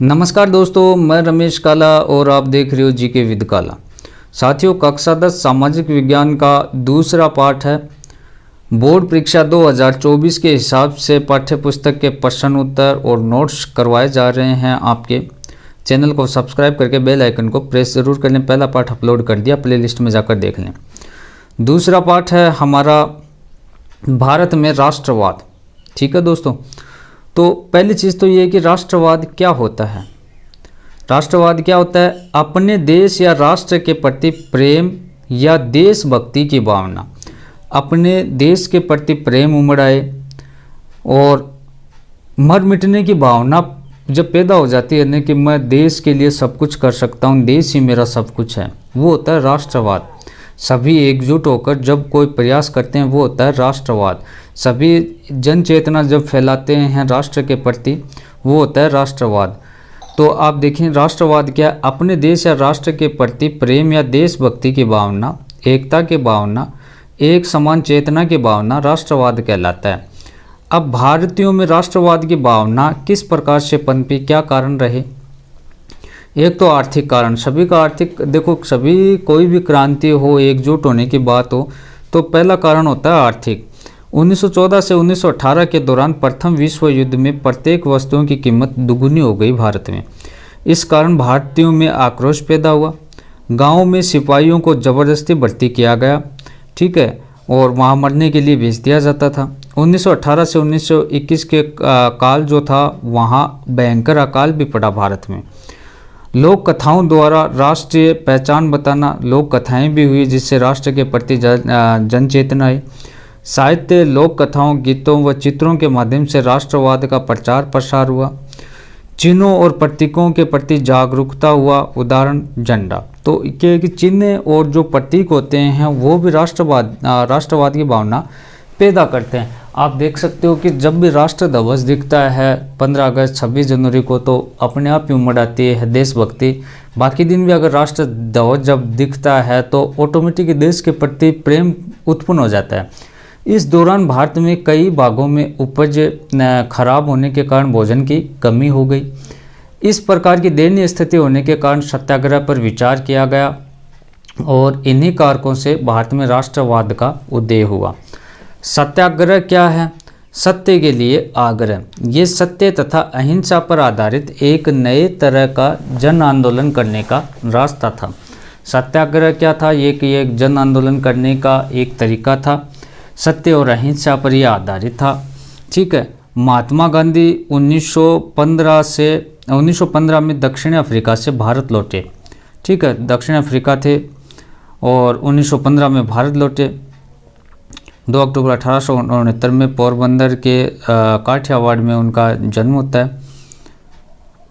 नमस्कार दोस्तों, मैं रमेश काला और आप देख रहे हो जीके विद काला। साथियों, कक्षा 10 सामाजिक विज्ञान का दूसरा पाठ है। बोर्ड परीक्षा 2024 के हिसाब से पाठ्य पुस्तक के प्रश्न उत्तर और नोट्स करवाए जा रहे हैं। आपके चैनल को सब्सक्राइब करके बेल आइकन को प्रेस ज़रूर कर लें। पहला पाठ अपलोड कर दिया, प्लेलिस्ट में जाकर देख लें। दूसरा पाठ है हमारा भारत में राष्ट्रवाद। ठीक है दोस्तों, तो पहली चीज़ तो ये है कि राष्ट्रवाद क्या होता है। राष्ट्रवाद क्या होता है? अपने देश या राष्ट्र के प्रति प्रेम या देशभक्ति की भावना, अपने देश के प्रति प्रेम उमड़ आए और मर मिटने की भावना जब पैदा हो जाती है ना कि मैं देश के लिए सब कुछ कर सकता हूँ, देश ही मेरा सब कुछ है, वो होता है राष्ट्रवाद। सभी एकजुट होकर जब कोई प्रयास करते हैं वो होता है राष्ट्रवाद। सभी जन चेतना जब फैलाते हैं राष्ट्र के प्रति वो होता है राष्ट्रवाद। तो आप देखें, राष्ट्रवाद क्या है? अपने देश या राष्ट्र के प्रति प्रेम या देशभक्ति की भावना, एकता की भावना, एक समान चेतना की भावना राष्ट्रवाद कहलाता है। अब भारतीयों में राष्ट्रवाद की भावना किस प्रकार से पनपी, क्या कारण रहे? एक तो आर्थिक कारण, सभी का आर्थिक, देखो सभी कोई भी क्रांति हो, एकजुट होने की बात हो, तो पहला कारण होता है आर्थिक। 1914 से 1918 के दौरान प्रथम विश्व युद्ध में प्रत्येक वस्तुओं की कीमत दुगुनी हो गई भारत में। इस कारण भारतीयों में आक्रोश पैदा हुआ। गाँव में सिपाहियों को जबरदस्ती भर्ती किया गया, ठीक है, और वहाँ मरने के लिए भेज दिया जाता था। 1918 से 1921 के काल जो था, वहाँ भयंकर अकाल भी पड़ा भारत में। लोक कथाओं द्वारा राष्ट्रीय पहचान बताना, लोक कथाएँ भी हुई जिससे राष्ट्र के प्रति जन चेतना आई। साहित्य, लोक कथाओं, गीतों व चित्रों के माध्यम से राष्ट्रवाद का प्रचार प्रसार हुआ। चिन्हों और प्रतीकों के प्रति जागरूकता हुआ, उदाहरण झंडा। तो क्या कि चिन्ह और जो प्रतीक होते हैं वो भी राष्ट्रवाद की भावना पैदा करते हैं। आप देख सकते हो कि जब भी राष्ट्र ध्वज दिखता है 15 अगस्त 26 जनवरी को, तो अपने आप ही उमड़ आती है देशभक्ति। बाकी दिन भी अगर राष्ट्र ध्वज जब दिखता है तो ऑटोमेटिक देश के प्रति प्रेम उत्पन्न हो जाता है। इस दौरान भारत में कई भागों में उपज खराब होने के कारण भोजन की कमी हो गई। इस प्रकार की दयनीय स्थिति होने के कारण सत्याग्रह पर विचार किया गया और इन्हीं कारकों से भारत में राष्ट्रवाद का उदय हुआ। सत्याग्रह क्या है? सत्य के लिए आग्रह। ये सत्य तथा अहिंसा पर आधारित एक नए तरह का जन आंदोलन करने का रास्ता था। सत्याग्रह क्या था? ये कि एक जन आंदोलन करने का एक तरीका था, सत्य और अहिंसा पर यह आधारित था। ठीक है। महात्मा गांधी 1915 में दक्षिण अफ्रीका से भारत लौटे। ठीक है, दक्षिण अफ्रीका थे और 1915 में भारत लौटे। 2 अक्टूबर 1869 में पोरबंदर के काठियावाड़ में उनका जन्म होता है।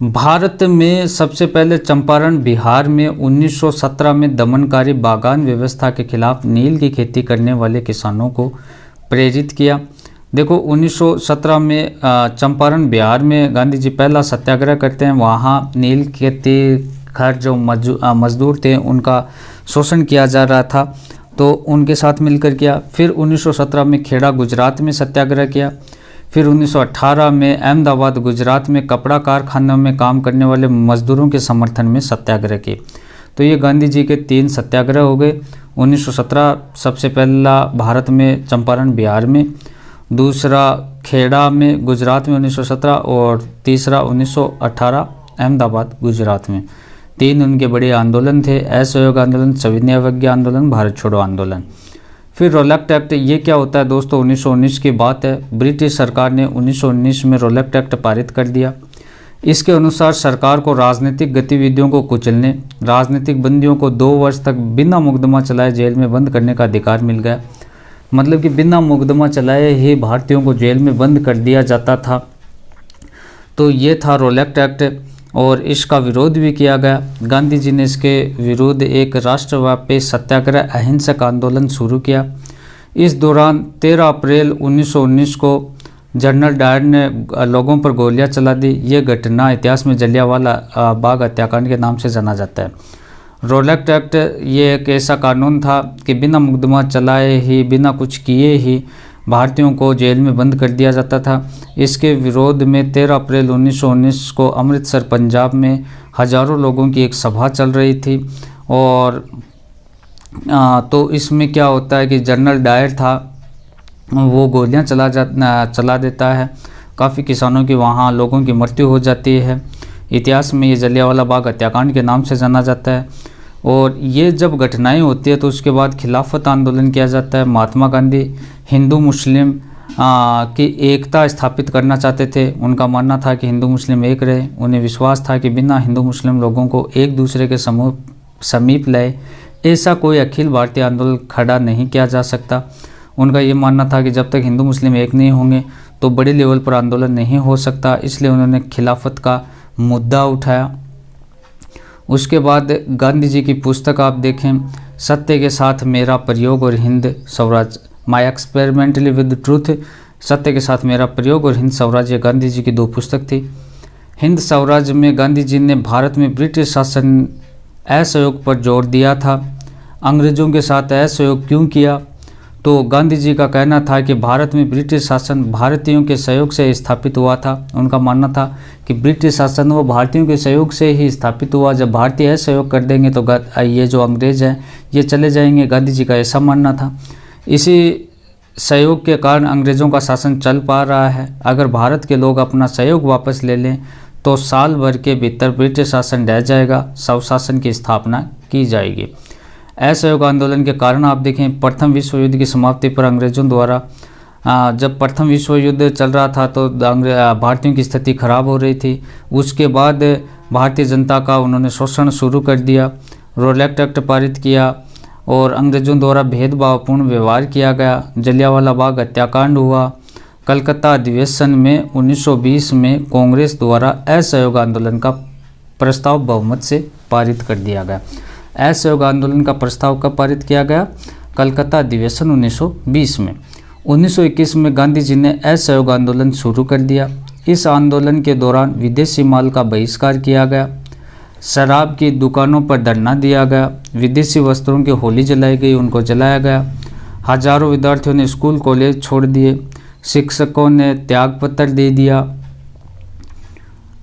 भारत में सबसे पहले चंपारण बिहार में 1917 में दमनकारी बागान व्यवस्था के खिलाफ नील की खेती करने वाले किसानों को प्रेरित किया। देखो 1917 में चंपारण बिहार में गांधी जी पहला सत्याग्रह करते हैं। वहाँ नील खेती खर जो मजदूर थे उनका शोषण किया जा रहा था, तो उनके साथ मिलकर किया। फिर 1917 में खेड़ा गुजरात में सत्याग्रह किया। फिर 1918 में अहमदाबाद गुजरात में कपड़ा कारखानों में काम करने वाले मजदूरों के समर्थन में सत्याग्रह किए। तो ये गांधी जी के 3 सत्याग्रह हो गए। 1917 सबसे पहला भारत में चंपारण बिहार में, दूसरा खेड़ा में गुजरात में 1917 और तीसरा 1918 अहमदाबाद गुजरात में। 3 उनके बड़े आंदोलन थे, असहयोग आंदोलन, सविनय अवज्ञा आंदोलन, भारत छोड़ो आंदोलन। फिर रोलेक्ट एक्ट, ये क्या होता है दोस्तों? 1919 की बात है। ब्रिटिश सरकार ने 1919 में रोलेक्ट एक्ट पारित कर दिया। इसके अनुसार सरकार को राजनीतिक गतिविधियों को कुचलने, राजनीतिक बंदियों को 2 वर्ष तक बिना मुकदमा चलाए जेल में बंद करने का अधिकार मिल गया। मतलब कि बिना मुकदमा चलाए ही भारतीयों को जेल में बंद कर दिया जाता था। तो ये था रोलेक्ट एक्ट और इसका विरोध भी किया गया। गांधी जी ने इसके विरुद्ध एक राष्ट्रव्यापी सत्याग्रह अहिंसक आंदोलन शुरू किया। इस दौरान 13 अप्रैल 1919 को जनरल डायर ने लोगों पर गोलियां चला दी। ये घटना इतिहास में जलियांवाला बाग हत्याकांड के नाम से जाना जाता है। रोलेक्ट एक्ट ये एक ऐसा कानून था कि बिना मुकदमा चलाए ही, बिना कुछ किए ही भारतीयों को जेल में बंद कर दिया जाता था। इसके विरोध में 13 अप्रैल 1919 को अमृतसर पंजाब में हजारों लोगों की एक सभा चल रही थी। और तो इसमें क्या होता है कि जनरल डायर था, वो गोलियां चला देता है। काफ़ी किसानों की वहाँ लोगों की मृत्यु हो जाती है। इतिहास में ये जलियांवाला बाग हत्याकांड के नाम से जाना जाता है। और ये जब घटनाएं होती है तो उसके बाद खिलाफत आंदोलन किया जाता है। महात्मा गांधी हिंदू मुस्लिम की एकता स्थापित करना चाहते थे। उनका मानना था कि हिंदू मुस्लिम एक रहे। उन्हें विश्वास था कि बिना हिंदू मुस्लिम लोगों को एक दूसरे के समीप लाए ऐसा कोई अखिल भारतीय आंदोलन खड़ा नहीं किया जा सकता। उनका ये मानना था कि जब तक हिंदू मुस्लिम एक नहीं होंगे तो बड़े लेवल पर आंदोलन नहीं हो सकता। इसलिए उन्होंने खिलाफत का मुद्दा उठाया। उसके बाद गांधी जी की पुस्तक आप देखें, सत्य के साथ मेरा प्रयोग और हिंद स्वराज, माई एक्सपेरिमेंटली विद ट्रूथ, सत्य के साथ मेरा प्रयोग और हिंद स्वराज, ये गांधी जी की 2 पुस्तक थी। हिंद स्वराज में गांधी जी ने भारत में ब्रिटिश शासन असहयोग पर जोर दिया था। अंग्रेज़ों के साथ असहयोग क्यों किया? तो गांधी जी का कहना था कि भारत में ब्रिटिश शासन भारतीयों के सहयोग से स्थापित हुआ था। उनका मानना था कि ब्रिटिश शासन वो भारतीयों के सहयोग से ही स्थापित हुआ। जब भारतीय असहयोग कर देंगे तो ये जो अंग्रेज़ हैं ये चले जाएंगे। गांधी जी का ऐसा मानना था। इसी सहयोग के कारण अंग्रेज़ों का शासन चल पा रहा है। अगर भारत के लोग अपना सहयोग वापस ले लें तो साल भर के भीतर ब्रिटिश शासन रह जाएगा, स्वशासन की स्थापना की जाएगी। असहयोग आंदोलन के कारण आप देखें, प्रथम विश्व युद्ध की समाप्ति पर अंग्रेज़ों द्वारा जब प्रथम विश्व युद्ध चल रहा था तो भारतीयों की स्थिति खराब हो रही थी। उसके बाद भारतीय जनता का उन्होंने शोषण शुरू कर दिया, रोलेक्ट एक्ट पारित किया और अंग्रेज़ों द्वारा भेदभावपूर्ण व्यवहार किया गया। जलियांवाला बाग हत्याकांड हुआ। कलकत्ता अधिवेशन में 1920 में कांग्रेस द्वारा असहयोग आंदोलन का प्रस्ताव बहुमत से पारित कर दिया गया। असहयोग आंदोलन का प्रस्ताव कब पारित किया गया? कलकत्ता अधिवेशन 1920 में। 1921 में गांधी जी ने असहयोग आंदोलन शुरू कर दिया। इस आंदोलन के दौरान विदेशी माल का बहिष्कार किया गया, शराब की दुकानों पर धरना दिया गया, विदेशी वस्त्रों की होली जलाई गई, उनको जलाया गया। हजारों विद्यार्थियों ने स्कूल कॉलेज छोड़ दिए, शिक्षकों ने त्यागपत्र दे दिया।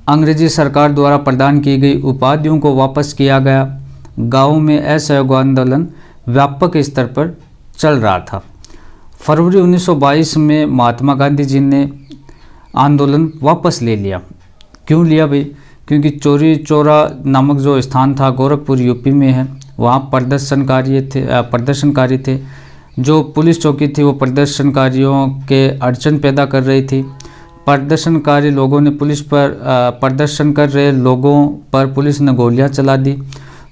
अंग्रेजी सरकार द्वारा प्रदान की गई उपाधियों को वापस किया गया। गाँव में असहयोग आंदोलन व्यापक स्तर पर चल रहा था। फरवरी 1922 में महात्मा गांधी जी ने आंदोलन वापस ले लिया। क्यों लिया भाई? क्योंकि चौरी चौरा नामक जो स्थान था गोरखपुर यूपी में है, वहाँ प्रदर्शनकारी थे। जो पुलिस चौकी थी वो प्रदर्शनकारियों के अड़चन पैदा कर रही थी। प्रदर्शनकारी लोगों ने पुलिस पर प्रदर्शन कर रहे लोगों पर पुलिस ने गोलियां चला दी।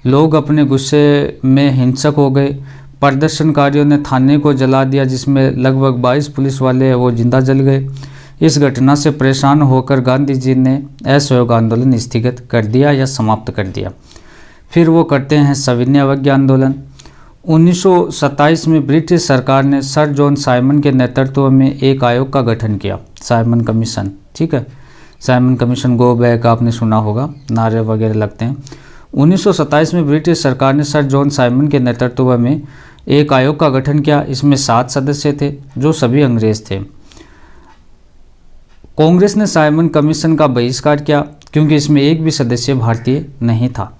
लोग अपने गुस्से में हिंसक हो गए। प्रदर्शनकारियों ने थाने को जला दिया, जिसमें लगभग 22 पुलिस वाले वो जिंदा जल गए। इस घटना से परेशान होकर गांधी जी ने असहयोग आंदोलन स्थगित कर दिया या समाप्त कर दिया। फिर वो करते हैं सविनय अवज्ञा आंदोलन। 1927 में ब्रिटिश सरकार ने सर जॉन साइमन के नेतृत्व में एक आयोग का गठन किया, साइमन कमीशन। ठीक है, साइमन कमीशन, गो बैक आपने सुना होगा, नारे वगैरह लगते हैं। 1927 में ब्रिटिश सरकार ने सर जॉन साइमन के नेतृत्व में एक आयोग का गठन किया। इसमें 7 सदस्य थे जो सभी अंग्रेज थे। कांग्रेस ने साइमन कमीशन का बहिष्कार किया क्योंकि इसमें एक भी सदस्य भारतीय नहीं था।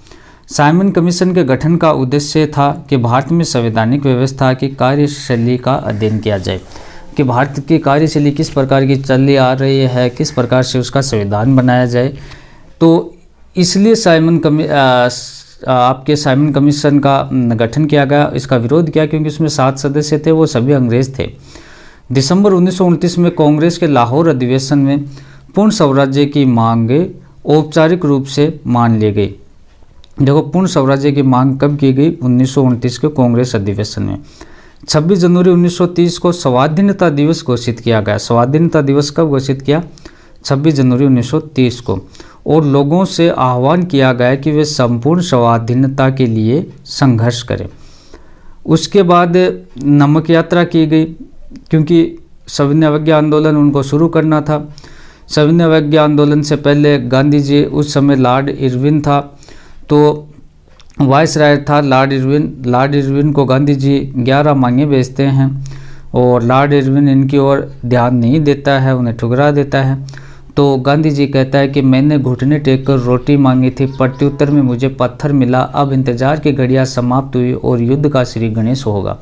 साइमन कमीशन के गठन का उद्देश्य था कि भारत में संवैधानिक व्यवस्था की कार्यशैली का अध्ययन किया जाए, कि भारत की कार्यशैली किस प्रकार की चली आ रही है, किस प्रकार से उसका संविधान बनाया जाए। तो इसलिए साइमन कमीशन का गठन किया गया। इसका विरोध किया क्योंकि इसमें 7 सदस्य थे, वो सभी अंग्रेज थे। दिसंबर 1929 में कांग्रेस के लाहौर अधिवेशन में पूर्ण स्वराज्य की मांगे औपचारिक रूप से मान ली गई। देखो, पूर्ण स्वराज्य की मांग कब की गई? 1929 के कांग्रेस अधिवेशन में। 26 जनवरी 1930 को स्वाधीनता दिवस घोषित किया गया। स्वाधीनता दिवस कब घोषित किया? 26 जनवरी 1930 को। और लोगों से आह्वान किया गया कि वे संपूर्ण स्वाधीनता के लिए संघर्ष करें। उसके बाद नमक यात्रा की गई क्योंकि सविनय अवज्ञा आंदोलन उनको शुरू करना था। सविनय अवज्ञा आंदोलन से पहले गांधी जी, उस समय लॉर्ड इरविन था, तो वाइस राय था लॉर्ड इरविन को गांधी जी 11 मांगे भेजते हैं। और लॉर्ड इरविन इनकी ओर ध्यान नहीं देता है, उन्हें ठुकरा देता है। तो गांधी जी कहता है कि मैंने घुटने टेक कर रोटी मांगी थी, प्रत्युत्तर में मुझे पत्थर मिला। अब इंतजार की घड़ियां समाप्त हुई और युद्ध का श्री गणेश होगा।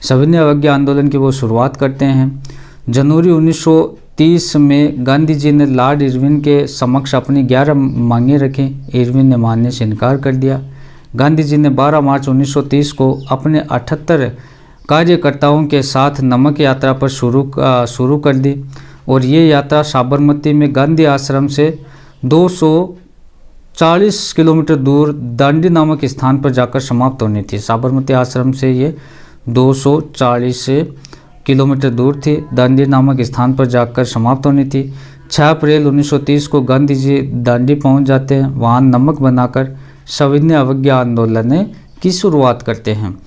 सविनय अवज्ञा आंदोलन की वो शुरुआत करते हैं। जनवरी 1930 में गांधी जी ने लॉर्ड इरविन के समक्ष अपनी 11 मांगें रखी। इरविन ने मानने से इनकार कर दिया। गांधी जी ने 12 मार्च 1930 को अपने 78 कार्यकर्ताओं के साथ नमक यात्रा पर शुरू कर दी और ये यात्रा साबरमती में गांधी आश्रम से 240 किलोमीटर दूर दांडी नामक स्थान पर जाकर समाप्त होनी थी। साबरमती आश्रम से ये 240 किलोमीटर दूर थी, दांडी नामक स्थान पर जाकर समाप्त होनी थी। 6 अप्रैल 1930 को गांधी जी दांडी पहुंच जाते हैं। वहां नमक बनाकर सविनय अवज्ञा आंदोलन की शुरुआत करते हैं।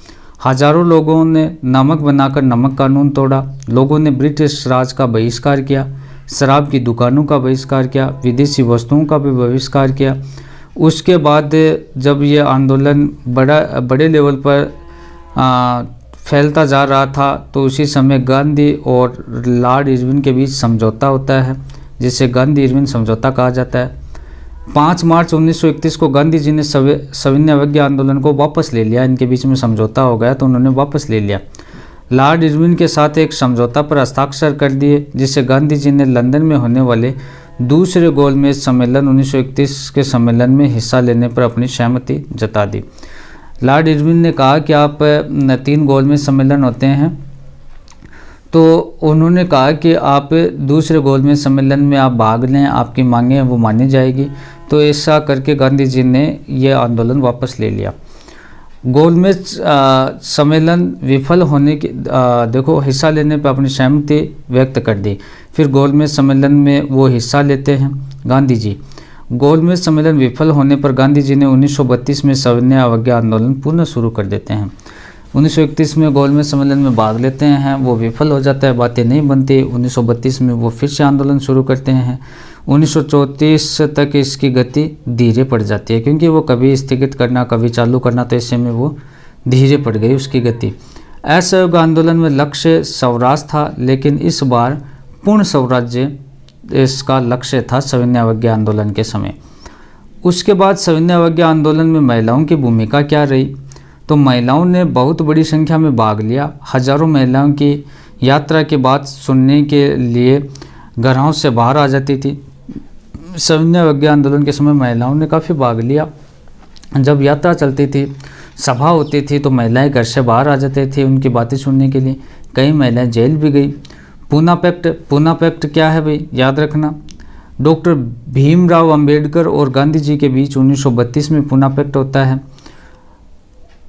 हजारों लोगों ने नमक बनाकर नमक कानून तोड़ा। लोगों ने ब्रिटिश राज का बहिष्कार किया, शराब की दुकानों का बहिष्कार किया, विदेशी वस्तुओं का भी बहिष्कार किया। उसके बाद जब ये आंदोलन बड़े लेवल पर फैलता जा रहा था तो उसी समय गांधी और लॉर्ड इरविन के बीच समझौता होता है, जिसे गांधी इरविन समझौता कहा जाता है। 5 मार्च 1931 को गांधी जी ने सविनय अवज्ञा आंदोलन को वापस ले लिया। इनके बीच में समझौता हो गया तो उन्होंने वापस ले लिया। लॉर्ड इरविन के साथ एक समझौता पर हस्ताक्षर कर दिए, जिससे गांधी जी ने लंदन में होने वाले दूसरे गोलमेज सम्मेलन 1931 के सम्मेलन में हिस्सा लेने पर अपनी सहमति जता दी। लॉर्ड इरविन ने कहा कि आप 3 गोलमेज सम्मेलन होते हैं, तो उन्होंने कहा कि आप दूसरे गोलमेज सम्मेलन में आप भाग लें, आपकी मांगें वो मानी जाएगी। तो ऐसा करके गांधी जी ने यह आंदोलन वापस ले लिया। गोलमेज सम्मेलन विफल होने की हिस्सा लेने पर अपनी सहमति व्यक्त कर दी। फिर गोलमेज सम्मेलन में वो हिस्सा लेते हैं गांधी जी। गोलमेज सम्मेलन विफल होने पर गांधी जी ने 1932 में सविनय अवज्ञा आंदोलन पुनः शुरू कर देते हैं। 1931 में गोलमेज सम्मेलन में भाग लेते हैं, वो विफल हो जाता है, बातें नहीं बनती। 1932 में वो फिर से आंदोलन शुरू करते हैं। 1934 तक इसकी गति धीरे पड़ जाती है, क्योंकि वो कभी स्थगित करना कभी चालू करना, तो ऐसे में वो धीरे पड़ गई उसकी गति। असहयोग आंदोलन में लक्ष्य स्वराज था, लेकिन इस बार पूर्ण स्वराज्य इसका लक्ष्य था सविनय अवज्ञा आंदोलन के समय। उसके बाद सविनय अवज्ञा आंदोलन में महिलाओं की भूमिका क्या रही? तो महिलाओं ने बहुत बड़ी संख्या में भाग लिया। हजारों महिलाओं की यात्रा की बात सुनने के लिए घरों से बाहर आ जाती थी। सविनय अवज्ञा आंदोलन के समय महिलाओं ने काफ़ी भाग लिया। जब यात्रा चलती थी, सभा होती थी, तो महिलाएं घर से बाहर आ जाते थे उनकी बातें सुनने के लिए। कई महिलाएं जेल भी गई। पूना पैक्ट क्या है भाई, याद रखना। डॉक्टर भीमराव अंबेडकर और गांधी जी के बीच 1932 में पूना पैक्ट होता है।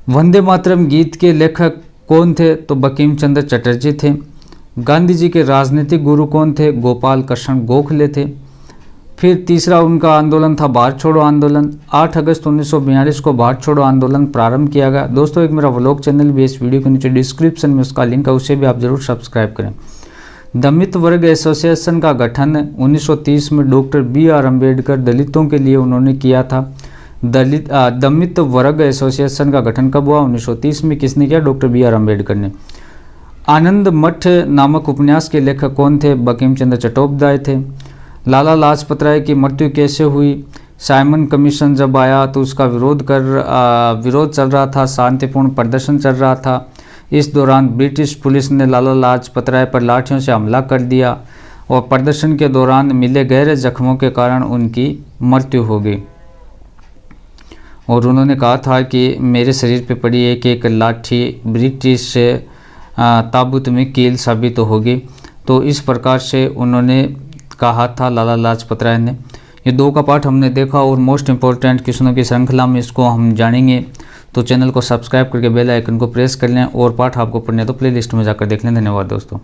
वंदे मातरम गीत के लेखक कौन थे? तो बंकिम चंद्र चटर्जी थे। गांधी जी के राजनीतिक गुरु कौन थे? गोपाल कृष्ण गोखले थे। फिर तीसरा उनका आंदोलन था भारत छोड़ो आंदोलन। 8 अगस्त 1942 को भारत छोड़ो आंदोलन प्रारंभ किया गया। दोस्तों, एक मेरा व्लॉग चैनल भी इस वीडियो के नीचे डिस्क्रिप्शन में उसका लिंक है, उसे भी आप जरूर सब्सक्राइब करें। दलित वर्ग एसोसिएशन का गठन 1930 में डॉक्टर BR अम्बेडकर दलितों के लिए उन्होंने किया था। दलित वर्ग एसोसिएशन का गठन कब हुआ? 1930 में। किसने किया? डॉक्टर BR अम्बेडकर ने। आनंद मठ नामक उपन्यास के लेखक कौन थे? बंकिम चंद्र चट्टोपाध्याय थे। लाला लाजपत राय की मृत्यु कैसे हुई? साइमन कमीशन जब आया तो उसका विरोध चल रहा था, शांतिपूर्ण प्रदर्शन चल रहा था। इस दौरान ब्रिटिश पुलिस ने लाला लाजपत राय पर लाठियों से हमला कर दिया और प्रदर्शन के दौरान मिले गहरे जख्मों के कारण उनकी मृत्यु हो गई। और उन्होंने कहा था कि मेरे शरीर पे पड़ी एक एक लाठी ब्रिटिश ताबूत में कील साबित होगी। तो इस प्रकार से उन्होंने कहा था लाला लाजपत राय ने। ये 2 का पाठ हमने देखा और मोस्ट इम्पोर्टेंट क्वेश्चनों की श्रृंखला में इसको हम जानेंगे। तो चैनल को सब्सक्राइब करके बेल आइकन को प्रेस कर लें और पाठ आपको पढ़ने तो प्लेलिस्ट में जाकर देख लें। धन्यवाद दोस्तों।